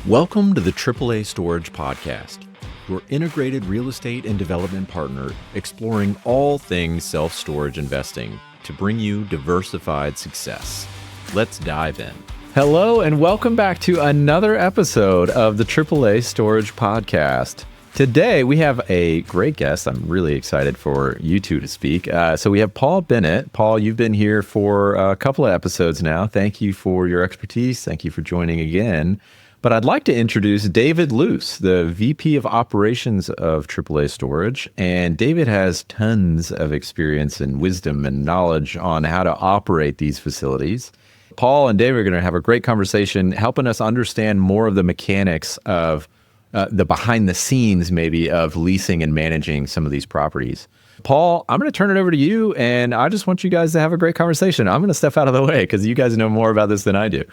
Welcome to the AAA Storage Podcast, your integrated real estate and development partner exploring all things self-storage investing to bring you diversified success. Let's dive in. Hello, and welcome back to another episode of the AAA Storage Podcast. Today, we have a great guest. I'm really excited for you two to speak. So we have Paul Bennett. Paul, you've been here for a couple of episodes now. Thank you for your expertise. Thank you for joining again. But I'd like to introduce David Luce, the VP of Operations of AAA Storage. And David has tons of experience and wisdom and knowledge on how to operate these facilities. Paul and David are going to have a great conversation helping us understand more of the mechanics of the behind the scenes maybe of leasing and managing some of these properties. Paul, I'm going to turn it over to you, and I just want you guys to have a great conversation. I'm going to step out of the way because you guys know more about this than I do.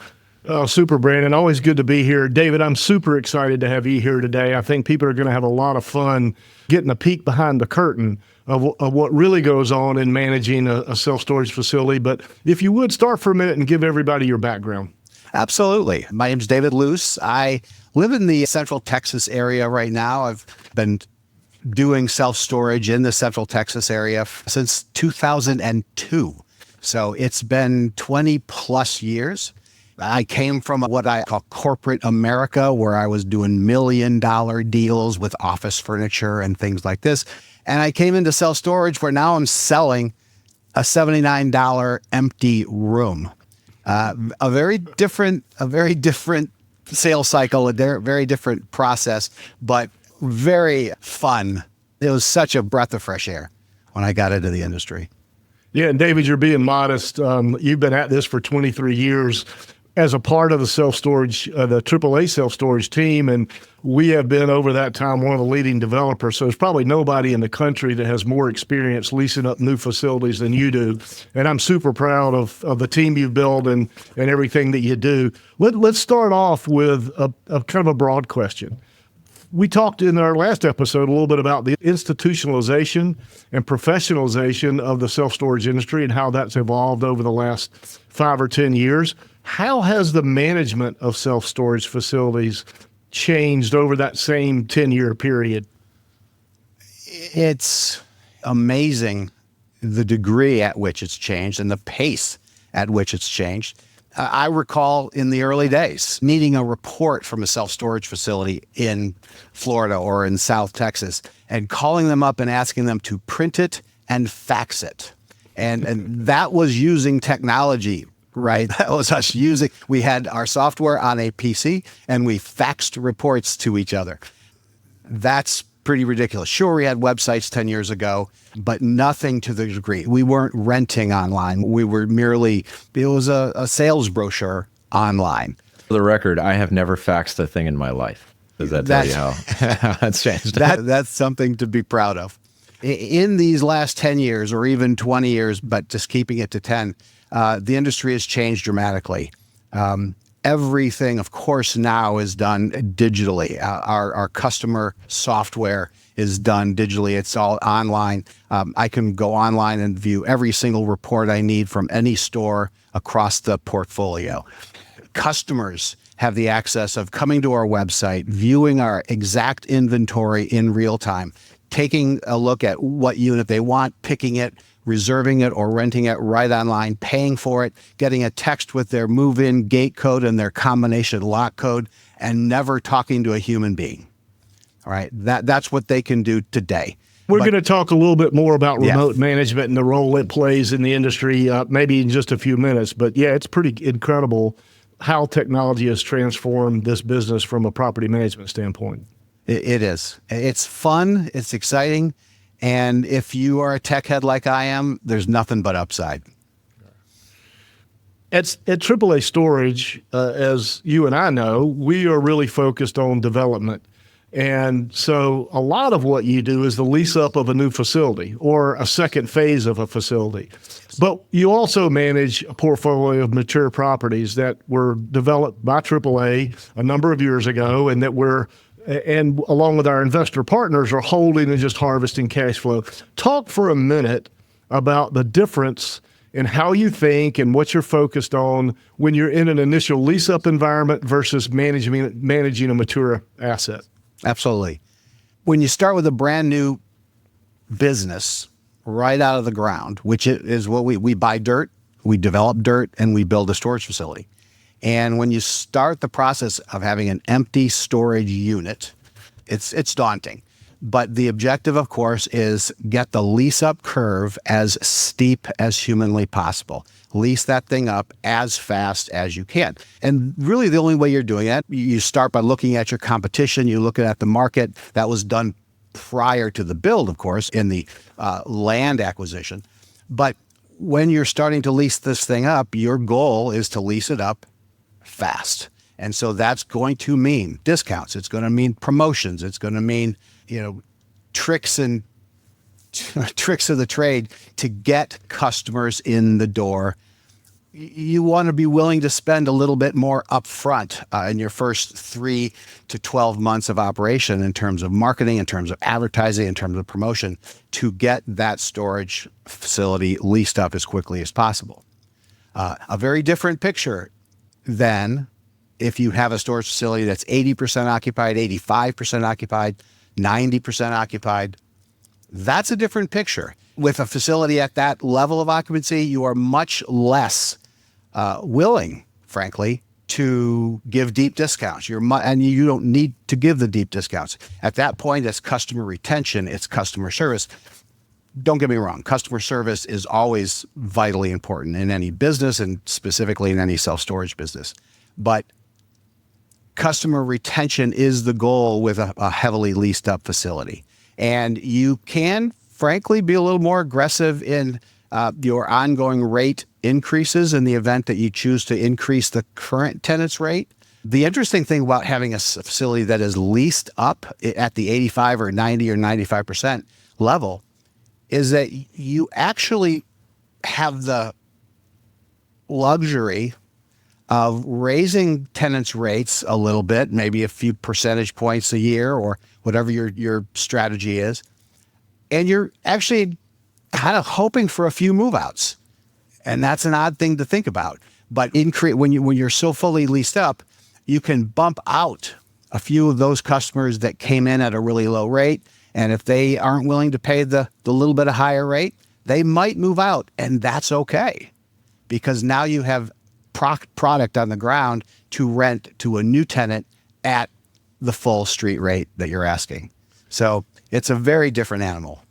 Oh, super, Brandon. Always good to be here. David, I'm super excited to have you here today. I think people are going to have a lot of fun getting a peek behind the curtain of what really goes on in managing a self-storage facility. But if you would, start for a minute and give everybody your background. Absolutely. My name's David Luce. I live in the Central Texas area right now. I've been doing self-storage in the Central Texas area since 2002. So it's been 20 plus years. I came from what I call corporate America, where I was doing $1 million deals with office furniture and things like this. And I came into self-storage where now I'm selling a $79 empty room. A very different sales cycle, a very different process, but very fun. It was such a breath of fresh air when I got into the industry. Yeah, and David, you're being modest. You've been at this for 23 years as a part of the self-storage, the AAA self-storage team, and we have been over that time one of the leading developers. So there's probably nobody in the country that has more experience leasing up new facilities than you do. And I'm super proud of the team you've built and everything that you do. Let's start off with a kind of a broad question. We talked in our last episode a little bit about the institutionalization and professionalization of the self-storage industry and how that's evolved over the last 5 or 10 years. How has the management of self-storage facilities changed over that same 10-year period? It's amazing the degree at which it's changed and the pace at which it's changed. I recall in the early days needing a report from a self-storage facility in Florida or in South Texas and calling them up and asking them to print it and fax it. And that was using technology, right? That was us we had our software on a PC and we faxed reports to each other. That's pretty ridiculous. Sure, we had websites 10 years ago, but nothing to the degree. We weren't renting online. We were it was a sales brochure online. For the record, I have never faxed a thing in my life. Does that tell you how that's changed? That's something to be proud of. In these last 10 years or even 20 years, but just keeping it to 10, the industry has changed dramatically. Everything, of course, now is done digitally. Our customer software is done digitally. It's all online. I can go online and view every single report I need from any store across the portfolio. Customers have the access of coming to our website, viewing our exact inventory in real time, taking a look at what unit they want, picking it, reserving it or renting it right online, paying for it, getting a text with their move-in gate code and their combination lock code, and never talking to a human being. All right, that's what they can do today. We're going to talk a little bit more about remote management and the role it plays in the industry, maybe in just a few minutes. But yeah, it's pretty incredible how technology has transformed this business from a property management standpoint. It is. It's fun. It's exciting. And if you are a tech head like I am, there's nothing but upside. At AAA Storage, as you and I know, we are really focused on development. And so a lot of what you do is the lease-up of a new facility or a second phase of a facility. But you also manage a portfolio of mature properties that were developed by AAA a number of years ago and that and along with our investor partners, are holding and just harvesting cash flow. Talk for a minute about the difference and how you think and what you're focused on when you're in an initial lease-up environment versus managing a mature asset. Absolutely. When you start with a brand new business right out of the ground, which is what we buy dirt, we develop dirt, and we build a storage facility. And when you start the process of having an empty storage unit, it's daunting. But the objective, of course, is get the lease-up curve as steep as humanly possible. Lease that thing up as fast as you can. And really the only way you're doing it, you start by looking at your competition, you look at the market. That was done prior to the build, of course, in the land acquisition. But when you're starting to lease this thing up, your goal is to lease it up fast. And so that's going to mean discounts. It's going to mean promotions. It's going to mean, tricks of the trade to get customers in the door. You want to be willing to spend a little bit more upfront in your first 3 to 12 months of operation in terms of marketing, in terms of advertising, in terms of promotion to get that storage facility leased up as quickly as possible. A very different picture than if you have a storage facility that's 80% occupied, 85% occupied, 90% occupied. That's a different picture. With a facility at that level of occupancy, you are much less willing, frankly, to give deep discounts. And you don't need to give the deep discounts. At that point, it's customer retention, it's customer service. Don't get me wrong, customer service is always vitally important in any business and specifically in any self-storage business. But customer retention is the goal with a heavily leased up facility. And you can, frankly, be a little more aggressive in your ongoing rate increases in the event that you choose to increase the current tenant's rate. The interesting thing about having a facility that is leased up at the 85 or 90 or 95% level is that you actually have the luxury of raising tenants' rates a little bit, maybe a few percentage points a year or whatever your strategy is. And you're actually kind of hoping for a few move-outs. And that's an odd thing to think about. But when you're so fully leased up, you can bump out a few of those customers that came in at a really low rate. And if they aren't willing to pay the little bit of higher rate, they might move out. And that's okay, because now you have product on the ground to rent to a new tenant at the full street rate that you're asking. So it's a very different animal.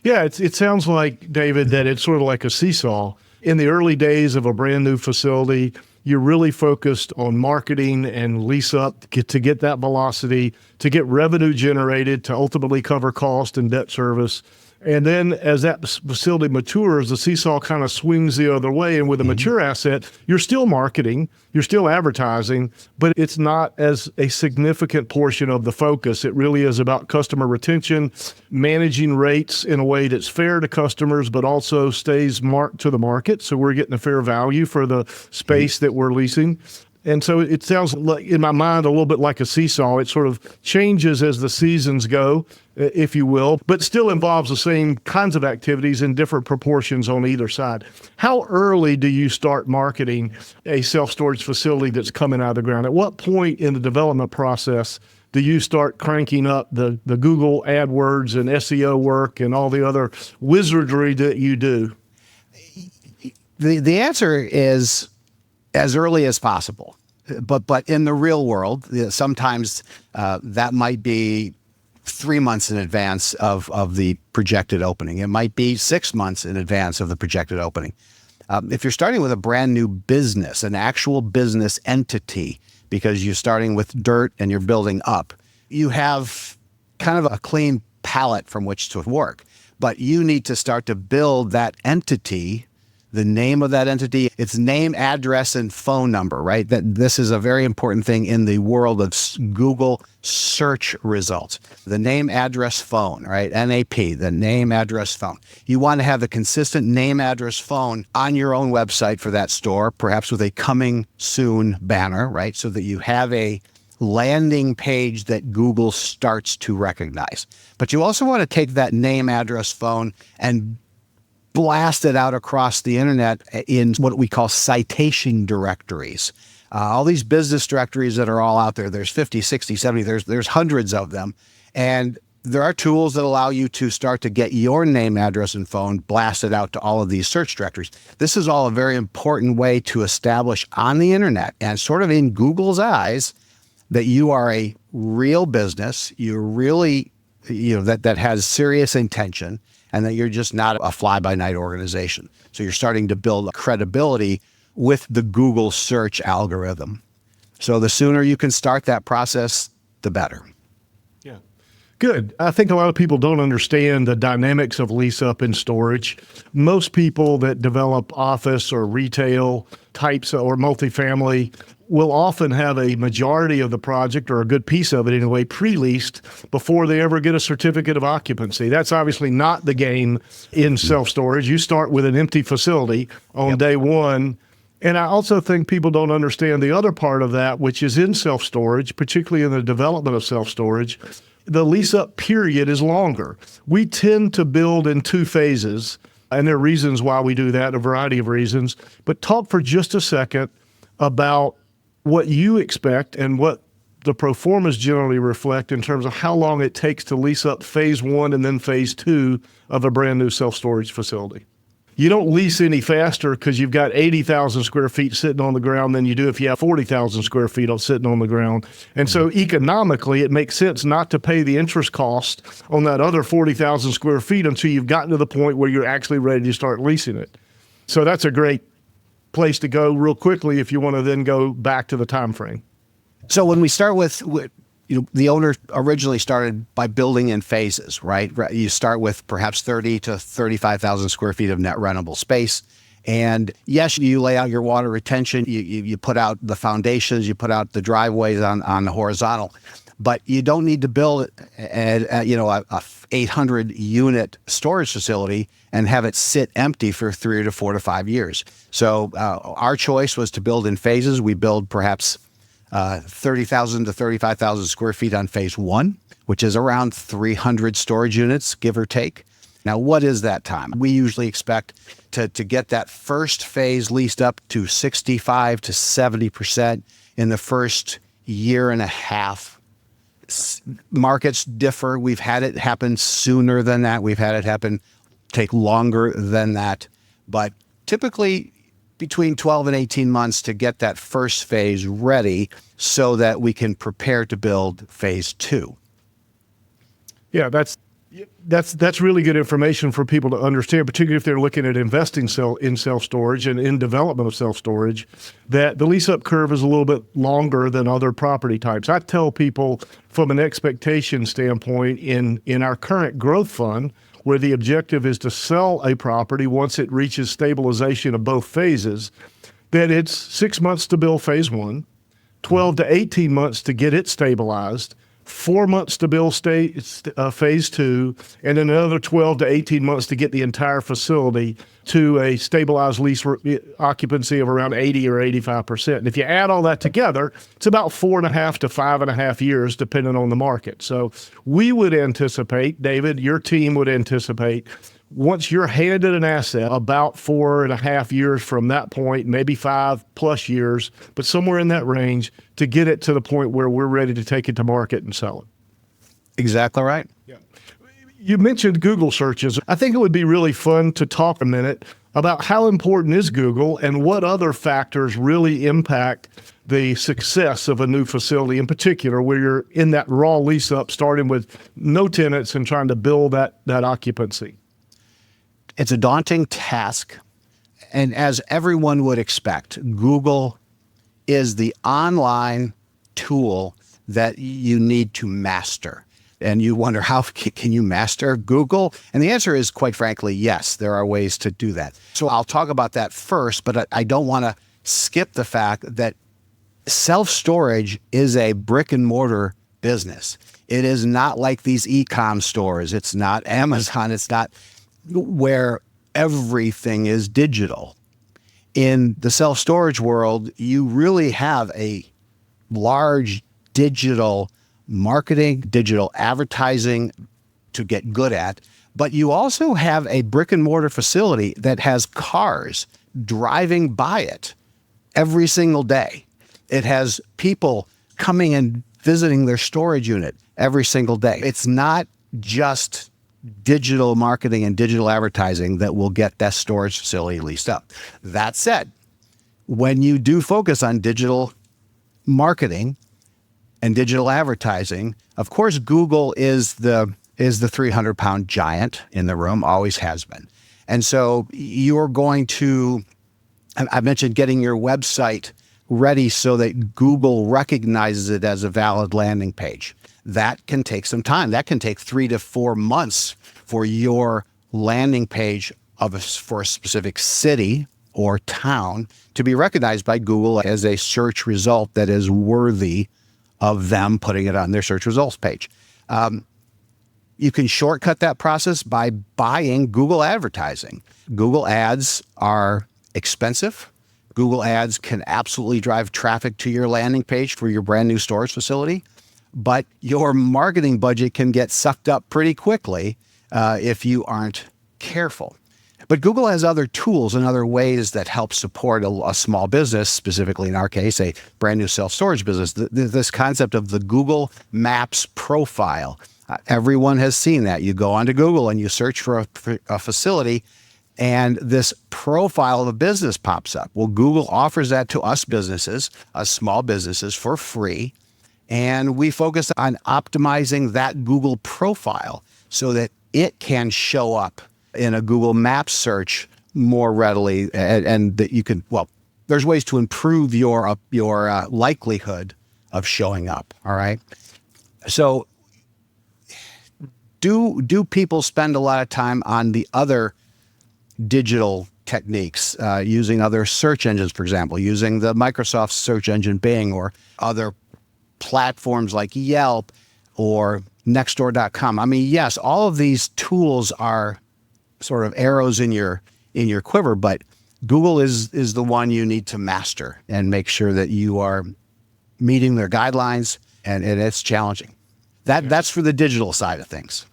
Yeah, it sounds like, David, that it's sort of like a seesaw. In the early days of a brand new facility, you're really focused on marketing and lease up to get that velocity, to get revenue generated, to ultimately cover cost and debt service. And then as that facility matures, the seesaw kind of swings the other way. And with a mature asset, you're still marketing, you're still advertising, but it's not as a significant portion of the focus. It really is about customer retention, managing rates in a way that's fair to customers, but also stays marked to the market. So we're getting a fair value for the space that we're leasing. And so it sounds like, in my mind, a little bit like a seesaw. It sort of changes as the seasons go, if you will, but still involves the same kinds of activities in different proportions on either side. How early do you start marketing a self-storage facility that's coming out of the ground? At what point in the development process do you start cranking up the Google AdWords and SEO work and all the other wizardry that you do? The answer is as early as possible. But in the real world, sometimes that might be 3 months in advance of the projected opening. It might be 6 months in advance of the projected opening. If you're starting with a brand new business, an actual business entity, because you're starting with dirt and you're building up, you have kind of a clean palette from which to work. But you need to start to build that entity, the name of that entity, its name, address, and phone number, right? That this is a very important thing in the world of Google search results. The name, address, phone, right? NAP, the name, address, phone. You want to have the consistent name, address, phone on your own website for that store, perhaps with a coming soon banner, right? So that you have a landing page that Google starts to recognize. But you also want to take that name, address, phone and blasted out across the internet in what we call citation directories. All these business directories that are all out there, there's 50, 60, 70, there's hundreds of them. And there are tools that allow you to start to get your name, address, and phone blasted out to all of these search directories. This is all a very important way to establish on the internet and sort of in Google's eyes that you are a real business, you're really, that has serious intention, and that you're just not a fly-by-night organization. So you're starting to build credibility with the Google search algorithm. So the sooner you can start that process, the better. Yeah. Good. I think a lot of people don't understand the dynamics of lease-up and storage. Most people that develop office or retail types or multifamily will often have a majority of the project, or a good piece of it anyway, pre-leased before they ever get a certificate of occupancy. That's obviously not the game in self-storage. You start with an empty facility on day one. And I also think people don't understand the other part of that, which is in self-storage, particularly in the development of self-storage. The lease-up period is longer. We tend to build in 2 phases, and there are reasons why we do that, a variety of reasons. But talk for just a second about what you expect and what the pro formas generally reflect in terms of how long it takes to lease up phase 1 and then phase 2 of a brand new self-storage facility. You don't lease any faster because you've got 80,000 square feet sitting on the ground than you do if you have 40,000 square feet sitting on the ground. And so economically, it makes sense not to pay the interest cost on that other 40,000 square feet until you've gotten to the point where you're actually ready to start leasing it. So that's a great place to go real quickly if you want to then go back to the time frame. So when we start with the owner originally started by building in phases, right? You start with perhaps 30 to 35,000 square feet of net rentable space. And yes, you lay out your water retention, you put out the foundations, you put out the driveways on the horizontal, but you don't need to build a 800 unit storage facility and have it sit empty for 3 to 4 to 5 years. So our choice was to build in phases. We build perhaps 30,000 to 35,000 square feet on phase 1, which is around 300 storage units, give or take. Now, what is that time? We usually expect to get that first phase leased up to 65 to 70% in the first year and a half. Markets differ. We've had it happen sooner than that. We've had it take longer than that. But typically, between 12 and 18 months to get that first phase ready so that we can prepare to build phase 2. Yeah, that's really good information for people to understand, particularly if they're looking at investing in self-storage and in development of self-storage, that the lease-up curve is a little bit longer than other property types. I tell people from an expectation standpoint in our current growth fund, where the objective is to sell a property once it reaches stabilization of both phases, that it's 6 months to build phase 1, 12 to 18 months to get it stabilized, 4 months to build phase 2, and then another 12 to 18 months to get the entire facility to a stabilized lease occupancy of around 80 or 85%. And if you add all that together, it's about 4.5 to 5.5 years, depending on the market. So we would anticipate, David, your team would anticipate, once you're handed an asset, about 4.5 years from that point, maybe 5+ years, but somewhere in that range, to get it to the point where we're ready to take it to market and sell it. Exactly right. Yeah. You mentioned Google searches. I think it would be really fun to talk a minute about how important is Google and what other factors really impact the success of a new facility, in particular, where you're in that raw lease up, starting with no tenants and trying to build that occupancy. It's a daunting task. And as everyone would expect, Google is the online tool that you need to master. And you wonder, how can you master Google? And the answer is, quite frankly, yes, there are ways to do that. So I'll talk about that first, but I don't want to skip the fact that self-storage is a brick and mortar business. It is not like these e-com stores. It's not Amazon. It's not where everything is digital. In the self-storage world, you really have a large digital marketing, digital advertising to get good at, But you also have a brick and mortar facility that has cars driving by it every single day. It has people coming and visiting their storage unit every single day. It's not just digital marketing and digital advertising that will get that storage facility leased up. That said, when you do focus on digital marketing and digital advertising, of course, Google is the 300-pound giant in the room, always has been. And so you're going to, I mentioned getting your website ready so that Google recognizes it as a valid landing page. That can take some time. That can take 3 to 4 months for your landing page for a specific city or town to be recognized by Google as a search result that is worthy of them putting it on their search results page. You can shortcut that process by buying Google advertising. Google ads are expensive. Google ads can absolutely drive traffic to your landing page for your brand new storage facility, but your marketing budget can get sucked up pretty quickly if you aren't careful. But Google has other tools and other ways that help support a small business, specifically in our case, a brand new self-storage business. This concept of the Google Maps profile. Everyone has seen that. You go onto Google and you search for a facility, and this profile of a business pops up. Well, Google offers that to us businesses, us small businesses, for free. And we focus on optimizing that Google profile so that it can show up in a Google Maps search more readily, and that you can, well, there's ways to improve your likelihood of showing up. All right. So do people spend a lot of time on the other digital techniques, using other search engines, for example, using the Microsoft search engine Bing or other platforms like Yelp or Nextdoor.com? I mean, yes, all of these tools are sort of arrows in your quiver, but Google is the one you need to master and make sure that you are meeting their guidelines, and it's challenging. That's for the digital side of things.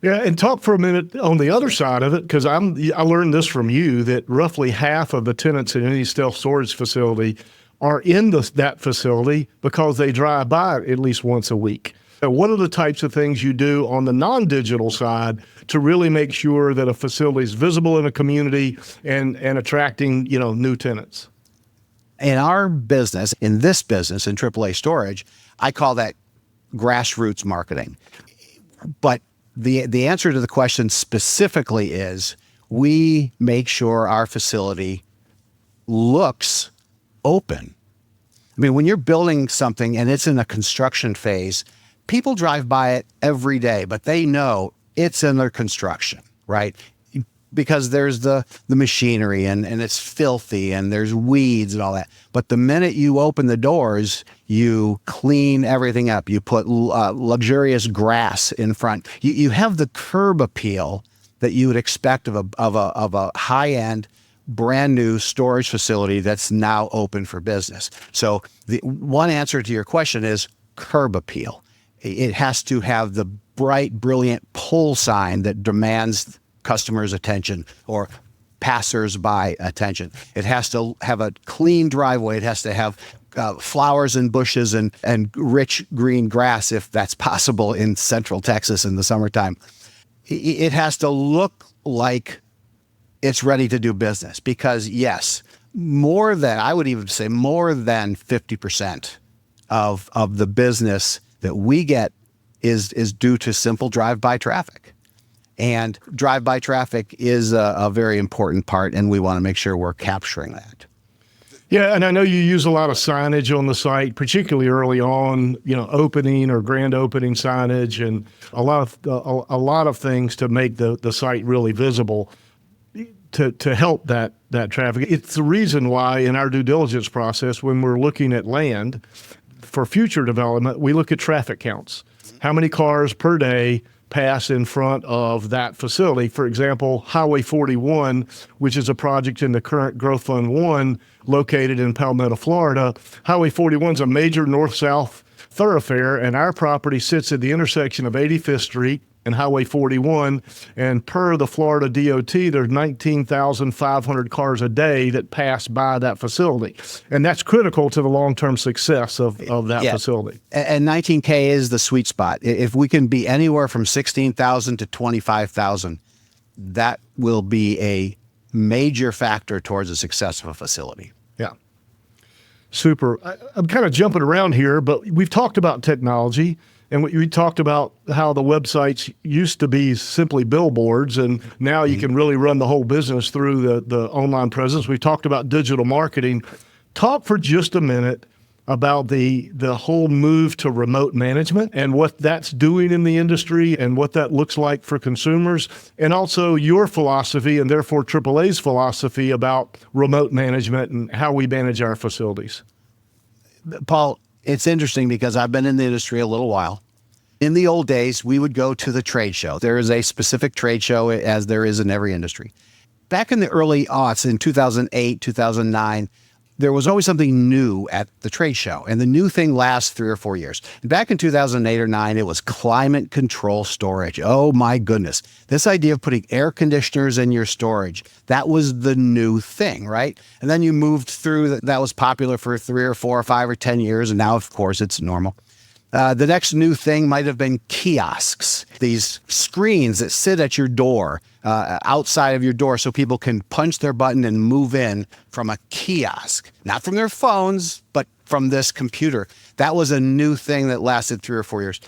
Yeah, and talk for a minute on the other side of it, because I learned this from you, that roughly half of the tenants in any self-storage facility are in that facility because they drive by it at least once a week. What are the types of things you do on the non-digital side to really make sure that a facility is visible in a community and attracting, new tenants? In our business, in AAA Storage, I call that grassroots marketing. But the answer to the question specifically is we make sure our facility looks open. I mean, when you're building something and it's in a construction phase, people drive by it every day, but they know it's under construction, right? Because there's the machinery and it's filthy and there's weeds and all that. But the minute you open the doors, you clean everything up. You put luxurious grass in front. You have the curb appeal that you would expect of a high-end, brand new storage facility that's now open for business. So the one answer to your question is curb appeal. It has to have the bright, brilliant pole sign that demands customers' attention or passers-by attention. It has to have a clean driveway. It has to have flowers and bushes and rich green grass, if that's possible in Central Texas in the summertime. It has to look like it's ready to do business, because yes, I would even say more than 50% of the business that we get is due to simple drive-by traffic. And drive-by traffic is a very important part, and we want to make sure we're capturing that. Yeah, and I know you use a lot of signage on the site, particularly early on, opening or grand opening signage, and a lot of things to make the site really visible to help that traffic. It's the reason why in our due diligence process, when we're looking at land for future development, we look at traffic counts. How many cars per day pass in front of that facility? For example, Highway 41, which is a project in the current Growth Fund 1 located in Palmetto, Florida. Highway 41 is a major north-south thoroughfare, and our property sits at the intersection of 85th Street and Highway 41. And per the Florida DOT, there's 19,500 cars a day that pass by that facility. And that's critical to the long-term success of that facility. And 19K is the sweet spot. If we can be anywhere from 16,000 to 25,000, that will be a major factor towards the success of a facility. Yeah. Super. I'm kind of jumping around here, but we've talked about technology. And we talked about how the websites used to be simply billboards, and now you can really run the whole business through the online presence. We talked about digital marketing. Talk for just a minute about the whole move to remote management and what that's doing in the industry and what that looks like for consumers, and also your philosophy and therefore AAA's philosophy about remote management and how we manage our facilities. Paul, it's interesting because I've been in the industry a little while. In the old days, we would go to the trade show. There is a specific trade show, as there is in every industry. Back in the early aughts, in 2008, 2009, there was always something new at the trade show, and the new thing lasts 3 or 4 years. And back in 2008 or 9, it was climate control storage. Oh my goodness. This idea of putting air conditioners in your storage, that was the new thing, right? And then you moved through, that was popular for 3 or 4 or 5 or 10 years, and now, of course, it's normal. The next new thing might have been kiosks, these screens that sit at your door, outside of your door, so people can punch their button and move in from a kiosk, not from their phones, but from this computer. That was a new thing that lasted 3 or 4 years.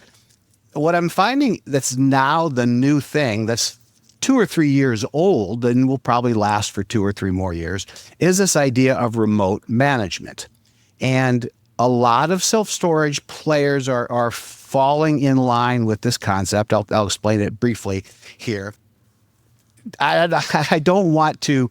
What I'm finding that's now the new thing that's 2 or 3 years old and will probably last for 2 or 3 more years is this idea of remote management. And a lot of self-storage players are falling in line with this concept. I'll explain it briefly here. I don't want to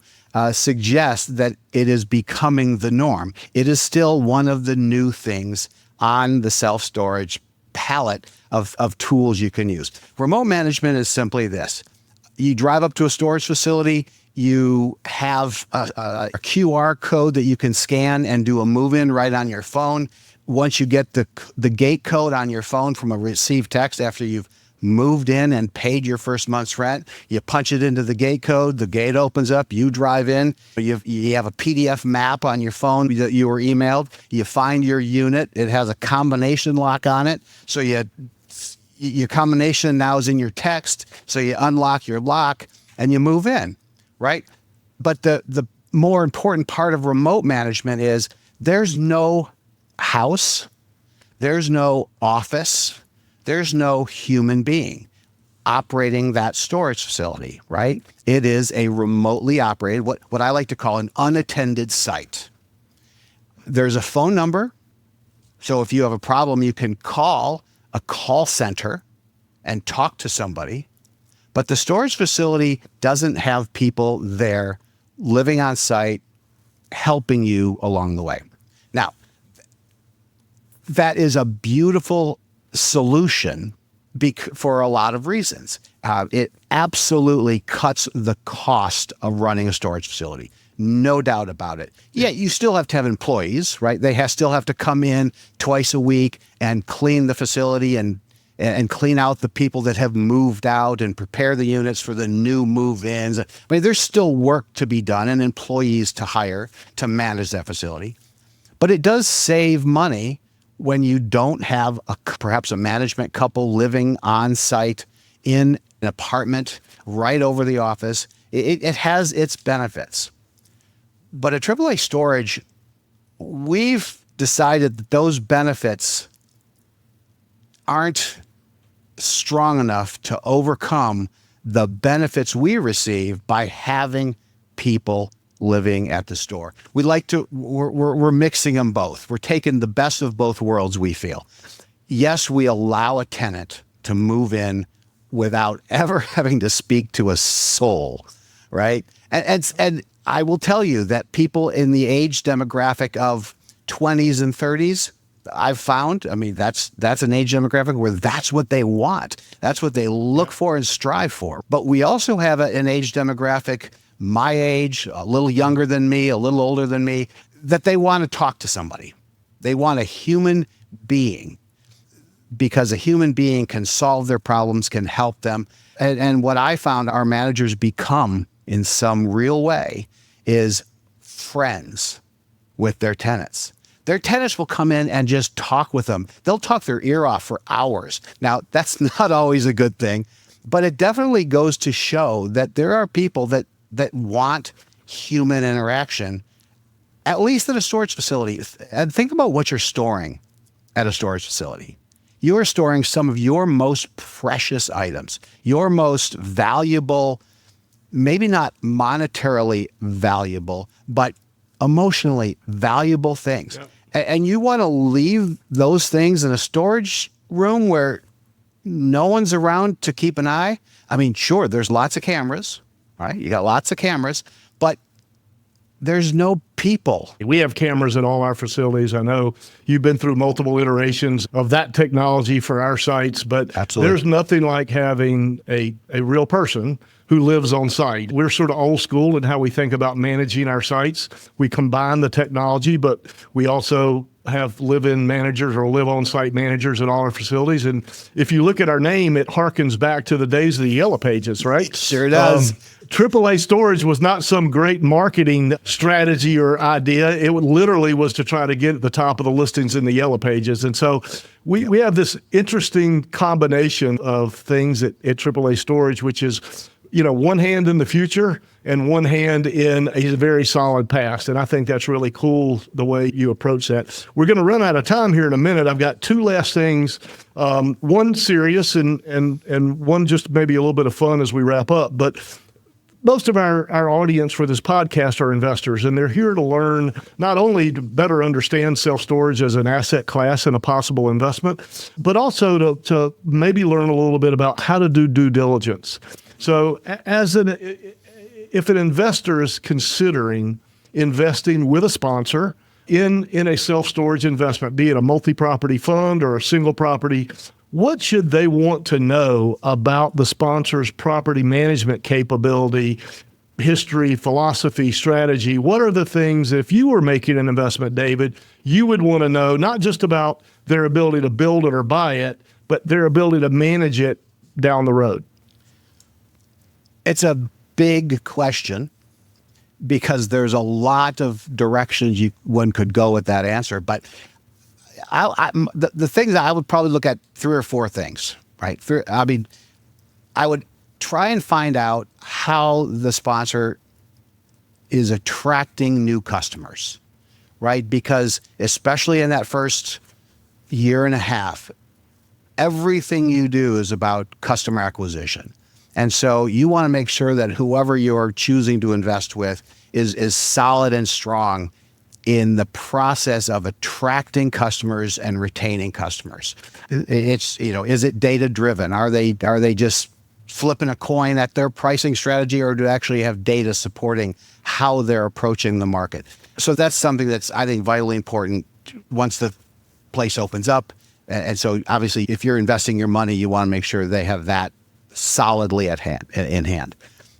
suggest that it is becoming the norm. It is still one of the new things on the self-storage palette of tools you can use. Remote management is simply this. You drive up to a storage facility, you have a QR code that you can scan and do a move-in right on your phone. Once you get the gate code on your phone from a received text after you've moved in and paid your first month's rent, you punch it into the gate code, the gate opens up, you drive in, you have a PDF map on your phone that you were emailed, you find your unit, it has a combination lock on it, so your combination now is in your text, so you unlock your lock and you move in. Right? But the more important part of remote management is there's no house, there's no office, there's no human being operating that storage facility, right? It is a remotely operated, what I like to call an unattended site. There's a phone number. So if you have a problem, you can call a call center and talk to somebody. But the storage facility doesn't have people there living on site, helping you along the way. Now, that is a beautiful solution for a lot of reasons. It absolutely cuts the cost of running a storage facility. No doubt about it. Yeah, you still have to have employees, right? They still have to come in twice a week and clean the facility and clean out the people that have moved out and prepare the units for the new move-ins. I mean, there's still work to be done and employees to hire to manage that facility. But it does save money when you don't have perhaps a management couple living on site in an apartment right over the office. It has its benefits. But at AAA Storage, we've decided that those benefits aren't strong enough to overcome the benefits we receive by having people living at the store. We're mixing them both. We're taking the best of both worlds, we feel. Yes, we allow a tenant to move in without ever having to speak to a soul, right? And I will tell you that people in the age demographic of 20s and 30s, I've found, I mean, that's an age demographic where that's what they want. That's what they look for and strive for. But we also have an age demographic, my age, a little younger than me, a little older than me, that they want to talk to somebody. They want a human being. because a human being can solve their problems, can help them. And what I found our managers become in some real way is friends with their tenants. Their tenants will come in and just talk with them. They'll talk their ear off for hours. Now, that's not always a good thing, but it definitely goes to show that there are people that want human interaction, at least at a storage facility. And think about what you're storing at a storage facility. You are storing some of your most precious items, your most valuable, maybe not monetarily valuable, but emotionally valuable things. Yep. And you want to leave those things in a storage room where no one's around to keep an eye? I mean, sure, there's lots of cameras, right? You got lots of cameras, but there's no people. We have cameras in all our facilities. I know you've been through multiple iterations of that technology for our sites, but Absolutely. There's nothing like having a real person who lives on site. We're sort of old school in how we think about managing our sites. We combine the technology, but we also have live-in managers or live-on-site managers in all our facilities. And if you look at our name, it harkens back to the days of the Yellow Pages, right? It sure does. AAA Storage was not some great marketing strategy or idea. It literally was to try to get at the top of the listings in the Yellow Pages. And so we have this interesting combination of things at AAA Storage, which is, one hand in the future and one hand in a very solid past. And I think that's really cool the way you approach that. We're going to run out of time here in a minute. I've got two last things, one serious and one just maybe a little bit of fun as we wrap up. But most of our audience for this podcast are investors, and they're here to learn not only to better understand self-storage as an asset class and a possible investment, but also to maybe learn a little bit about how to do due diligence. So if an investor is considering investing with a sponsor in a self-storage investment, be it a multi-property fund or a single property, what should they want to know about the sponsor's property management capability, history, philosophy, strategy? What are the things, if you were making an investment, David, you would want to know, not just about their ability to build it or buy it, but their ability to manage it down the road? It's a big question because there's a lot of directions one could go with that answer. But the things that I would probably look at 3 or 4 things, right? I would try and find out how the sponsor is attracting new customers, right? Because especially in that first year and a half, everything you do is about customer acquisition. And so you want to make sure that whoever you're choosing to invest with is solid and strong in the process of attracting customers and retaining customers. It's, is it data driven? Are they just flipping a coin at their pricing strategy, or do they actually have data supporting how they're approaching the market? So that's something that's, I think, vitally important once the place opens up. And so obviously if you're investing your money, you want to make sure they have that solidly in hand.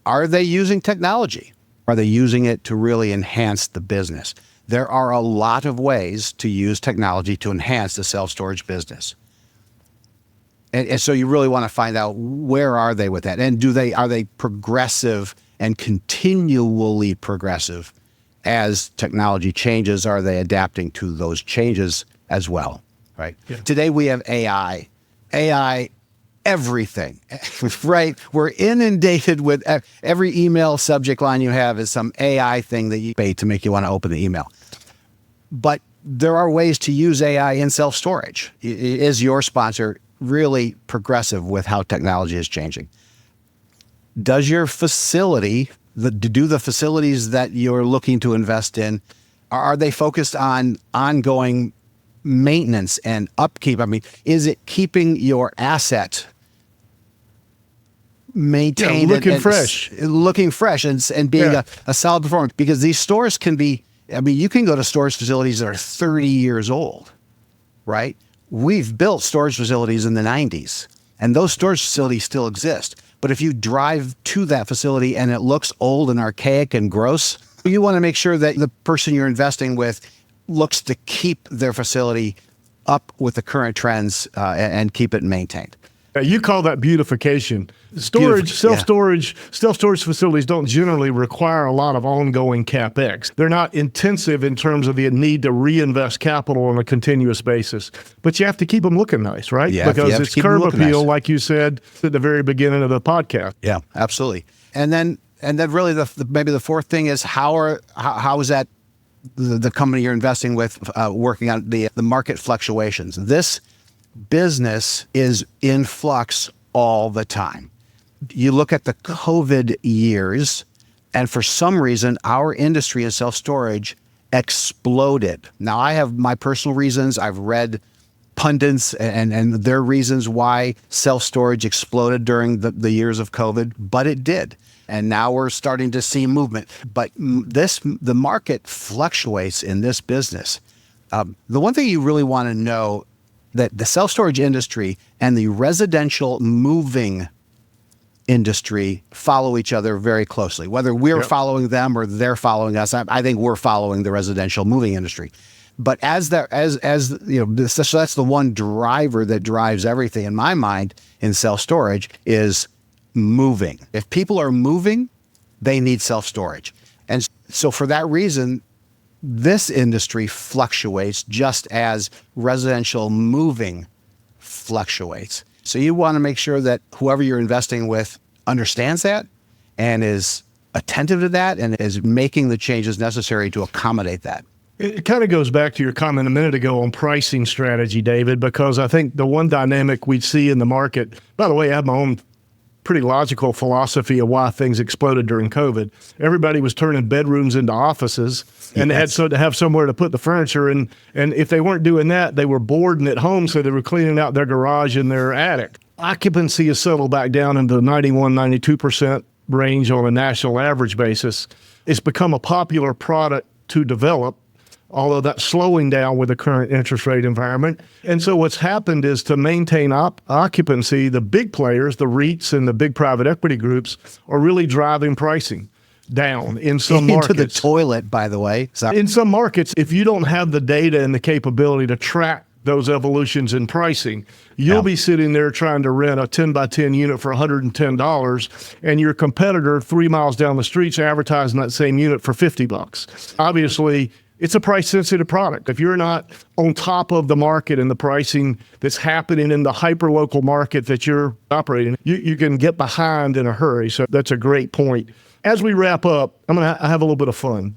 Are they using technology? Are they using it to really enhance the business? There are a lot of ways to use technology to enhance the self-storage business. And so you really want to find out, where are they with that? And are they progressive and continually progressive as technology changes? Are they adapting to those changes as well? Right. Yeah. Today we have AI, everything, right? We're inundated with every email subject line you have is some AI thing that you pay to make you want to open the email. But there are ways to use AI in self-storage. Is your sponsor really progressive with how technology is changing? Does your facility, do the facilities that you're looking to invest in, are they focused on ongoing maintenance and upkeep? I mean, is it keeping your asset maintained, looking fresh and being a solid performer? Because these stores can be, you can go to storage facilities that are 30 years old, right? We've built storage facilities in the 90s, and those storage facilities still exist. But if you drive to that facility and it looks old and archaic and gross, you want to make sure that the person you're investing with looks to keep their facility up with the current trends and keep it maintained. You call that beautification. Self-storage facilities don't generally require a lot of ongoing CapEx. They're not intensive in terms of the need to reinvest capital on a continuous basis. But you have to keep them looking nice, right? Yeah, because it's curb appeal, nice, like you said at the very beginning of the podcast. Yeah, absolutely. And then really maybe the fourth thing is how is that the company you're investing with working on the market fluctuations? This business is in flux all the time. You look at the COVID years, and for some reason, our industry in self-storage exploded. Now, I have my personal reasons. I've read pundits and their reasons why self-storage exploded during the years of COVID, but it did. And now we're starting to see movement. But the market fluctuates in this business. The one thing you really want to know that the self-storage industry and the residential moving industry follow each other very closely. Whether we're following them or they're following us, I think we're following the residential moving industry. But as you know, so that's the one driver that drives everything in my mind in self-storage is moving. If people are moving, they need self-storage. And so for that reason, this industry fluctuates just as residential moving fluctuates. So you want to make sure that whoever you're investing with understands that and is attentive to that and is making the changes necessary to accommodate that. It kind of goes back to your comment a minute ago on pricing strategy, David, because I think the one dynamic we see in the market, by the way, I have my own pretty logical philosophy of why things exploded during COVID. Everybody was turning bedrooms into offices, and they had to have somewhere to put the furniture. And if they weren't doing that, they were boarding at home, so they were cleaning out their garage and their attic. Occupancy has settled back down into the 91, 92% range on a national average basis. It's become a popular product to develop, although that's slowing down with the current interest rate environment. And so what's happened is to maintain occupancy, the big players, the REITs and the big private equity groups are really driving pricing down in some markets. Into the toilet, by the way. Sorry. In some markets, if you don't have the data and the capability to track those evolutions in pricing, you'll be sitting there trying to rent a 10 by 10 unit for $110, and your competitor 3 miles down the street's advertising that same unit for $50. Obviously, it's a price-sensitive product. If you're not on top of the market and the pricing that's happening in the hyper-local market that you're operating, you can get behind in a hurry. So that's a great point. As we wrap up, I'm going to have a little bit of fun.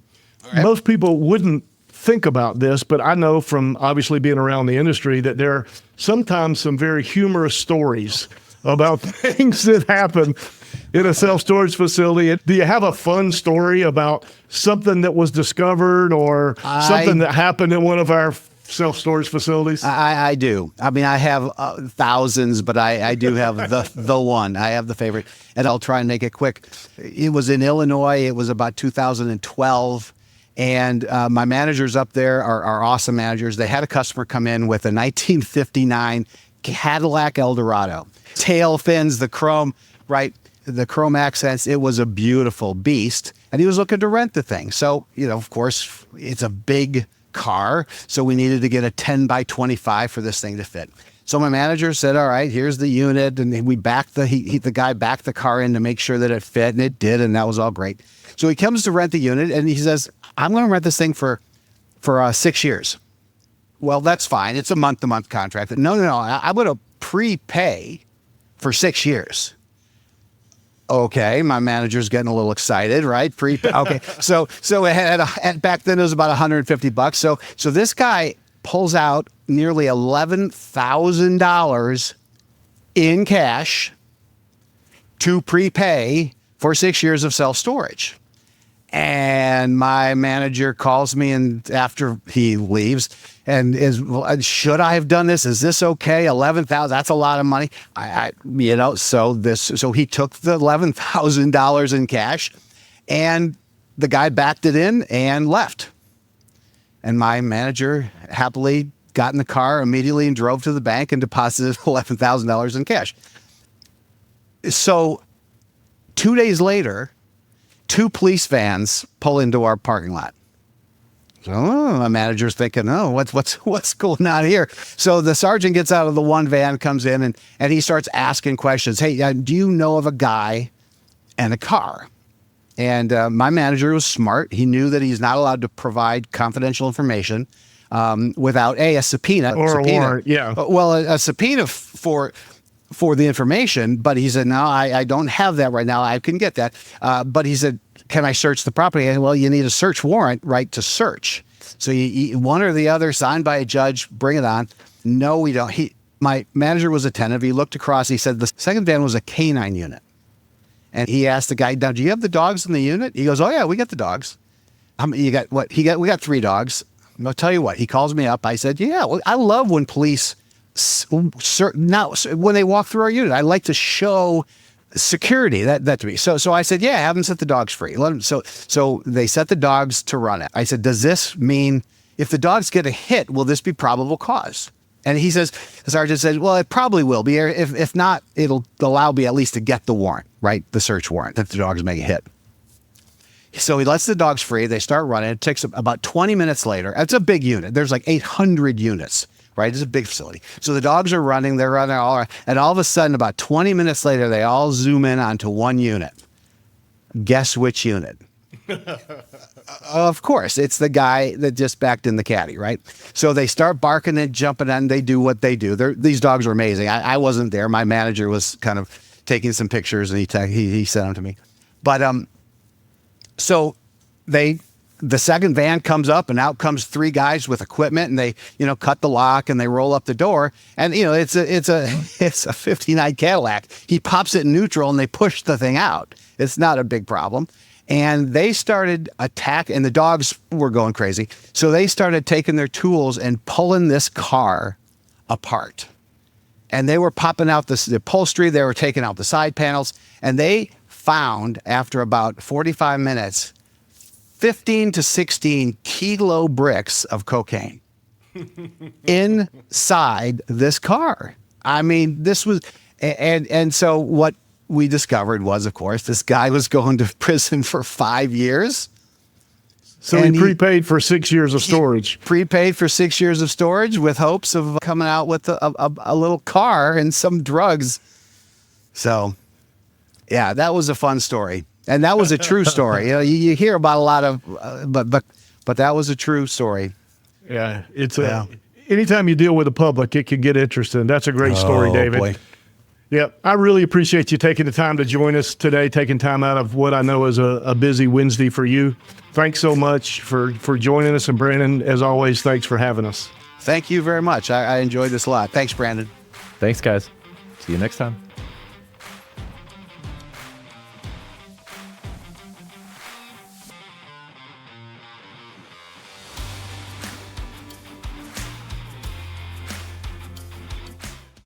Right. Most people wouldn't think about this, but I know from obviously being around the industry that there are sometimes some very humorous stories about things that happen in a self-storage facility. Do you have a fun story about something that was discovered or something that happened in one of our self-storage facilities? I do. I mean, I have thousands, but I do have the one. I have the favorite, and I'll try and make it quick. It was in Illinois. It was about 2012. And my managers up there are awesome managers. They had a customer come in with a 1959 Cadillac Eldorado. Tail fins, the chrome, right? The chrome accents. It was a beautiful beast. And he was looking to rent the thing. So, you know, of course, it's a big car. So we needed to get a 10 by 25 for this thing to fit. So my manager said, all right, here's the unit. And we backed the guy backed the car in to make sure that it fit. And it did. And that was all great. So he comes to rent the unit and he says, I'm going to rent this thing for 6 years. Well, that's fine. It's a month-to-month contract. No, I'm going to prepay for 6 years. Okay, my manager's getting a little excited, right? Okay, so it had back then it was about $150. So this guy pulls out nearly $11,000 in cash to prepay for 6 years of self-storage. And my manager calls me and after he leaves and should I have done this? Is this okay? $11,000, that's a lot of money. So he took the $11,000 in cash and the guy backed it in and left. And my manager happily got in the car immediately and drove to the bank and deposited $11,000 in cash. So 2 days later, 2 police vans pull into our parking lot. So my manager's thinking, oh, what's going on here? So the sergeant gets out of the one van, comes in, and he starts asking questions. Hey, do you know of a guy and a car? And my manager was smart. He knew that he's not allowed to provide confidential information without a subpoena. Or a warrant, yeah. Well, a subpoena for the information, but he said, no, I don't have that right now. I can get that. But he said, can I search the property? And, well, you need a search warrant, right, to search. So you one or the other, signed by a judge, bring it on. No, we don't. My manager was attentive. He looked across. He said the second van was a canine unit. And he asked the guy, now, do you have the dogs in the unit? He goes, oh, yeah, we got the dogs. You got what? We got 3 dogs. I'll tell you what, he calls me up. I said, yeah, well, I love when police, when they walk through our unit, I like to show security that to me. So I said, yeah, have them set the dogs free. Let them, so they set the dogs to run it. I said, does this mean if the dogs get a hit, will this be probable cause? And he says, the sergeant says, well, it probably will be. If not, it'll allow me at least to get the warrant, right? The search warrant that the dogs make a hit. So he lets the dogs free. They start running. It takes about 20 minutes later. It's a big unit. There's like 800 units, right? It's a big facility. So the dogs are running. They're running all around. And all of a sudden, about 20 minutes later, they all zoom in onto one unit. Guess which unit? Of course, it's the guy that just backed in the caddy, right? So they start barking and jumping and they do what they do. These dogs are amazing. I wasn't there. My manager was kind of taking some pictures and he sent them to me. But so the second van comes up and out comes 3 guys with equipment and they, cut the lock and they roll up the door and, it's a 59 Cadillac. He pops it in neutral and they push the thing out. It's not a big problem. And they started attacking, and the dogs were going crazy. So they started taking their tools and pulling this car apart. And they were popping out the upholstery. They were taking out the side panels. And they found, after about 45 minutes, 15 to 16 kilo bricks of cocaine inside this car. I mean, this was, and so what we discovered was, of course, this guy was going to prison for 5 years. So he prepaid for 6 years of storage. Prepaid for 6 years of storage with hopes of coming out with a little car and some drugs. So, yeah, that was a fun story. And that was a true story. You hear about a lot of, but that was a true story. Yeah, anytime you deal with the public, it can get interesting. That's a great story, David. Boy. Yeah, I really appreciate you taking the time to join us today, taking time out of what I know is a busy Wednesday for you. Thanks so much for joining us. And Brandon, as always, thanks for having us. Thank you very much. I enjoyed this a lot. Thanks, Brandon. Thanks, guys. See you next time.